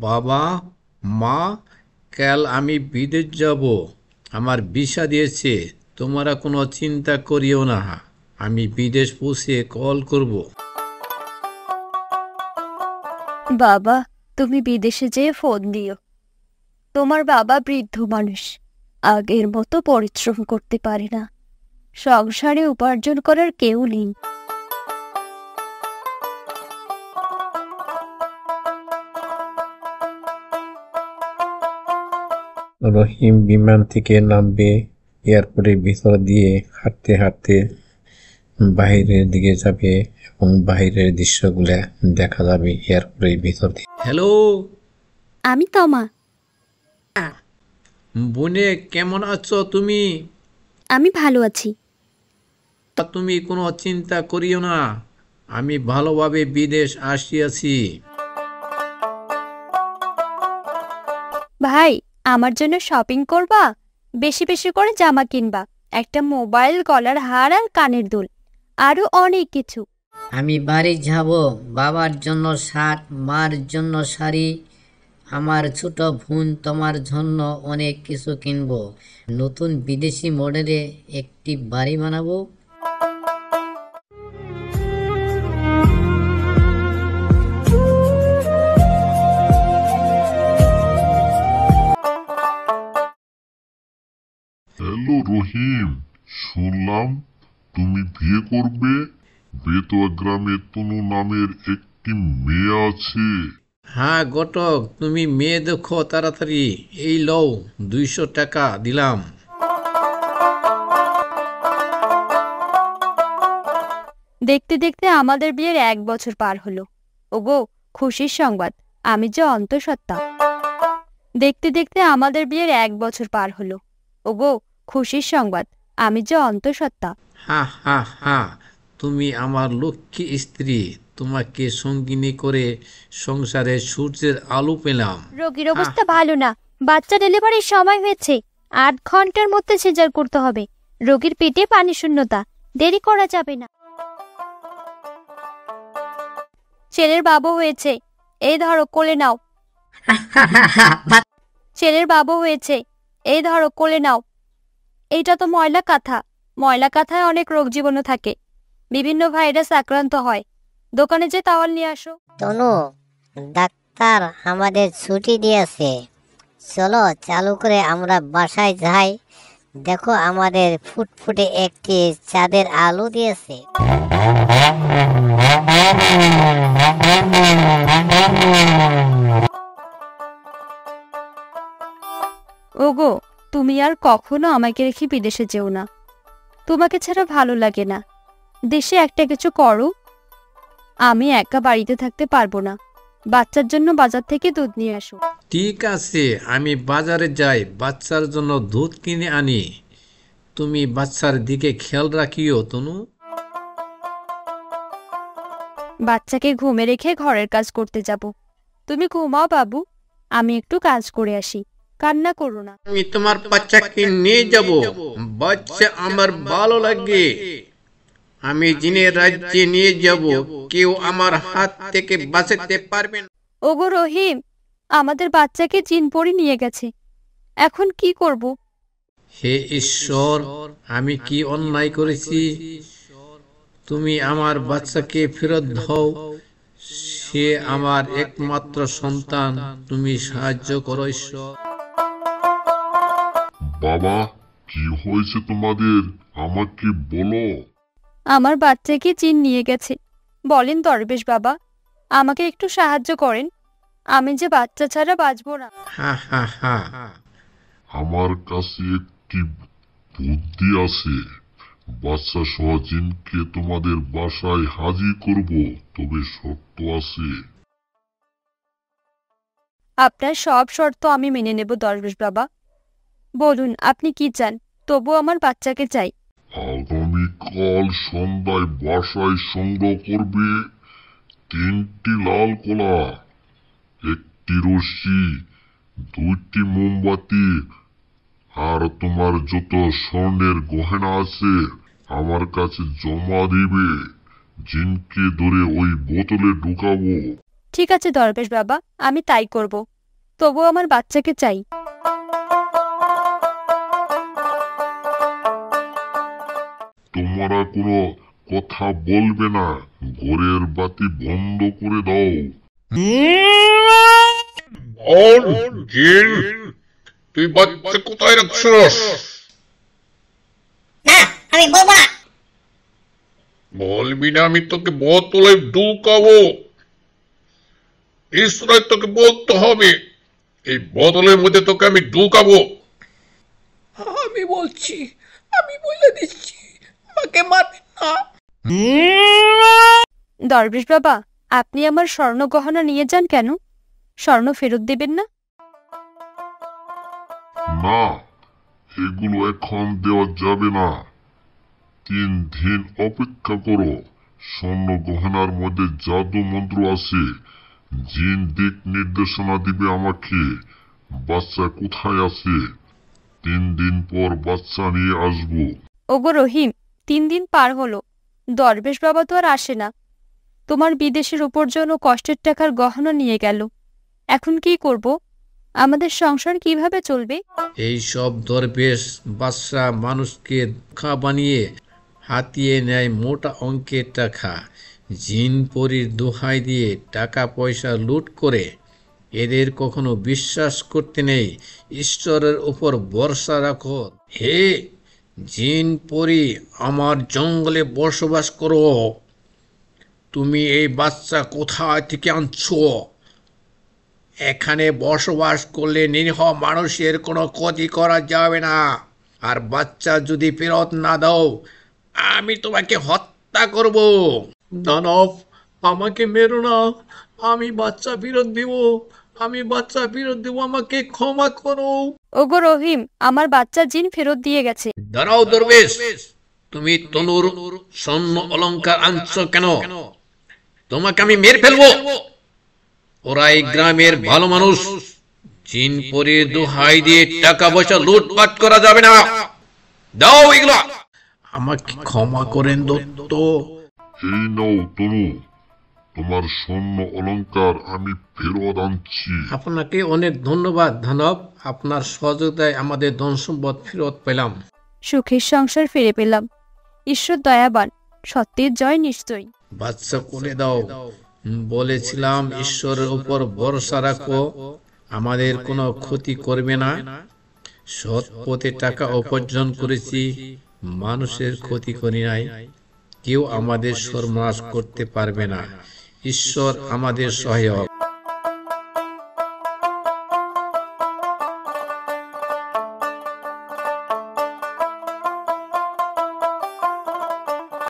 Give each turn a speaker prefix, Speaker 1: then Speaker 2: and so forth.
Speaker 1: বাবা, মা, কাল আমি বিদেশ যাব। আমার ভিসা দিয়েছে। তোমরা কোনো চিন্তা করিও না, আমি বিদেশ পৌঁছে কল করব।
Speaker 2: বাবা, তুমি বিদেশে যেয়ে ফোন দিও। তোমার বাবা বৃদ্ধ মানুষ, আগের মতো পরিশ্রম করতে পারে না। সংসারে উপার্জন করার কেউ নেই।
Speaker 1: রহিম বিমান থেকে নামবে, এয়ারপোর্টের ভিতর দিয়ে হাঁটতে হাঁটতে বাইরের দিকে যাবে এবং বাইরের দৃশ্যগুলো দেখা যাবে এয়ারপোর্টের ভিতর দিয়ে। হ্যালো
Speaker 2: আমি তমা।
Speaker 1: বোনে, কেমন আছো তুমি?
Speaker 2: আমি ভালো আছি।
Speaker 1: তুমি কোনো চিন্তা করিও না, আমি ভালোভাবে বিদেশ আসিয়াছি।
Speaker 2: ভাই, আমার জন্য শপিং করবা? বেশি বেশি করে জামা কিনবা, একটা মোবাইল, গলার হার আর কানের দুল, আরো অনেক কিছু।
Speaker 3: আমি বাড়ি যাব, বাবার জন্য শার্ট, মার জন্য শাড়ি, আমার ছোট বোন তোমার জন্য অনেক কিছু কিনবো। নতুন বিদেশি মডেলে একটি বাড়ি বানাবো।
Speaker 4: হ্যালো রহিম, শুনলাম তুমি বিয়ে করবে। বেতোয়া গ্রামে তনু নামের একটি মেয়ে আছে।
Speaker 1: হ্যাঁ ঘটক, তুমি মেয়ে দেখো তাড়াতাড়ি। এই লও, 200 টাকা দিলাম।
Speaker 2: দেখতে দেখতে আমাদের বিয়ের 1 বছর পার হলো। ওগো, খুশির সংবাদ, আমি যে অন্তঃসত্ত্বা। দেখতে দেখতে আমাদের বিয়ের 1 বছর পার হলো। ওগো, খুশির সংবাদ, আমি যে অন্তঃসত্ত্বা।
Speaker 1: হা হা হা, তুমি আমার লক্ষ্মী স্ত্রী। তোমাকে সঙ্গিনী করে সংসারে সূর্যের আলো পেলাম।
Speaker 2: রোগীর অবস্থা ভালো না, বাচ্চা ডেলিভারির সময় হয়েছে। 8 ঘন্টার মধ্যে সিজার করতে হবে। রোগীর পেটে পানি শূন্যতা, দেরি করা যাবে না। ছেলের বাবু হয়েছে, এই ধরো কোলে নাও। ছেলের বাবু হয়েছে, এই ধরো কোলে নাও। এইটা তো ময়লা কাঁথা। ময়লা কাঁথায় অনেক রোগ জীবাণু থাকে, বিভিন্ন ভাইরাস আক্রান্ত হয়। দোকানে যে তাওয়াল নিয়ে আসো।
Speaker 3: তনু, ডাক্তার আমাদের ছুটি দিয়েছে, চলো চালু করে আমরা বাসায় যাই। দেখো আমাদের ফুটফুটে একটি চাঁদের আলো দিয়েছে।
Speaker 2: ওগো, তুমি আর কখনো আমাকে রেখে বিদেশে যেও না। তোমাকে ছাড়া ভালো লাগে না। দেশে একটা কিছু করো। আমি একা বাড়িতে থাকতে পারবো না। বাচ্চার জন্য বাজার থেকে দুধ নিয়ে আসো।
Speaker 1: ঠিক আছে, আমি বাজারে যাই, বাচ্চার জন্য দুধ কিনে আনি। তুমি বাচ্চার দিকে খেয়াল রাখিও তনু।
Speaker 2: বাচ্চাকে ঘুমে রেখে ঘরের কাজ করতে যাব। তুমি ঘুমাও বাবু, আমি একটু কাজ করে আসি। কান্না করো না।
Speaker 1: আমি তোমার বাচ্চাকে নিয়ে যাব। বাচ্চা আমার ভালো লাগে। আমি জিনের রাজ্যে নিয়ে যাব। কেউ আমার হাত থেকে বাঁচাতে পারবে না।
Speaker 2: ওগো রহিম, আমাদের বাচ্চাকে জিন পরি নিয়ে গেছে। এখন কি করব?
Speaker 1: হে ঈশ্বর, আমি কি অন্যায় করেছি? তুমি আমার বাচ্চাকে ফেরত দাও। সে আমার একমাত্র সন্তান। তুমি সাহায্য করো ঈশ্বর।
Speaker 4: বাবা, কি হয়েছে তোমাদের? আমাকে বলো।
Speaker 2: আমার বাচ্চাকে জিন নিয়ে গেছে। বলেন দরবেশ বাবা, আমাকে একটু সাহায্য করেন। আমি যে বাচ্চা ছাড়া বাঁচব না।
Speaker 1: হা হা হা,
Speaker 4: আমার কাছে একটি বুদ্ধি আছে। বাচ্চা সহ জিনকে তোমাদের বাসায় হাজির করব, তবে শর্ত আছে।
Speaker 2: আপনার সব শর্ত আমি মেনে নেব দরবেশ বাবা। বলুন আপনি কি চান, তবু আমার বাচ্চাকে চাই।
Speaker 4: আগামীকাল সন্ধ্যায় বাসায় সংগ্রহ করবে 3টি লাল কলা, একটি রশ্মি, 2টি মোমবাতি, আর তোমার যত স্বর্ণের গয়না আছে আমার কাছে জমা দিবে। জিনকে ধরে ওই বোতলে ঢুকাবো।
Speaker 2: ঠিক আছে দরবেশ বাবা, আমি তাই করব। তবু আমার বাচ্চাকে চাই।
Speaker 4: তোমরা কোনো কথা বলবে না, ঘরের বাতি বন্ধ করে দাও।
Speaker 5: জিন, তুই বাচ্চা কোথায় রাখছস?
Speaker 6: না, আমি বলবো না।
Speaker 5: বলবি না, আমি তোকে বোতলে ঢুকাবো। ঈশ্বর, তোকে বলতে হবে, এই বোতলের মধ্যে তোকে আমি ঢুকাবো।
Speaker 7: আমি বলছি, আমি বলে দিচ্ছি, আমাকে মারবেন না।
Speaker 2: দরবেশ বাবা, আপনি আমার স্বর্ণ গহনা নিয়ে যান কেন? স্বর্ণ ফেরত দেবেন না?
Speaker 4: না, এগুলো এখন দেওয়া যাবে না। 3 দিন অপেক্ষা করো। স্বর্ণ গহনার মধ্যে জাদু মন্ত্র আছে। জিন দিক নির্দেশনা দিবে আমাকে বাচ্চা কোথায় আছে। 3 দিন পর বাচ্চা নিয়ে আসবো।
Speaker 2: ওগো রহিম, 3 দিন পার হলো, দরবেশ বাবা তো আর আসে না। তোমার বিদেশের উপার্জন ও কষ্টের টাকার গহনা নিয়ে গেল। এখন কি করব? আমাদের সংসার কিভাবে চলবে?
Speaker 8: এই সব দরবেশ বাদশা মানুষকে বোকা বানিয়ে হাতিয়ে নেয় মোটা অঙ্কের টাকা। জিন পরীর দোহাই দিয়ে টাকা পয়সা লুট করে। এদের কখনো বিশ্বাস করতে নেই। ঈশ্বরের উপর ভরসা রাখো। হে জিন পরী, আমার জঙ্গলে বসবাস করো। তুমি এই বাচ্চা কোথায় থেকে আনছো? এখানে বসবাস করলে নিরীহ মানুষের কোনো ক্ষতি করা যাবে না। আর বাচ্চা যদি ফেরত না দাও, আমি তোমাকে হত্যা করব। দানব, আমাকে মেরো না, আমি বাচ্চা ফেরত দেব, আমি বাচ্চা ফেরত দেব, আমাকে ক্ষমা করো।
Speaker 2: ওগো রহিম, আমার বাচ্চা জিন ফেরত দিয়ে গেছে।
Speaker 8: দাঁড়াও দরবেশ, তুমি তনুর স্বর্ণ অলংকার আনছো কেন? তোমাকে আমি মেরে ফেলবো। ওরা এই গ্রামের ভালো মানুষ। জিন পরীর দোহাই দিয়ে টাকা পয়সা লুটপাট করা যাবে না। দাও এগুলা। আমাকে ক্ষমা করেন দত্ত।
Speaker 4: এই নাও তনু, তোমার স্বর্ণ অলংকার আমি ফেরত আনছি।
Speaker 8: আপনাকে অনেক ধন্যবাদ দানব। আপনার সহযোগিতায় আমাদের ধন সম্পদ ফেরত পেলাম।
Speaker 2: সুখের সংসার ফিরে পেলাম। ঈশ্বর দয়াবান, সত্যের জয় নিশ্চয়ই।
Speaker 8: বাচ্চা কোলে দাও। বলেছিলাম ঈশ্বরের উপর ভরসা রাখো, আমাদের কোনো ক্ষতি করবে না। সৎ পথে টাকা উপার্জন করেছি, মানুষের ক্ষতি করি নাই। কেউ আমাদের সর্বনাশ করতে পারবে না। ঈশ্বর আমাদের সহায়ক।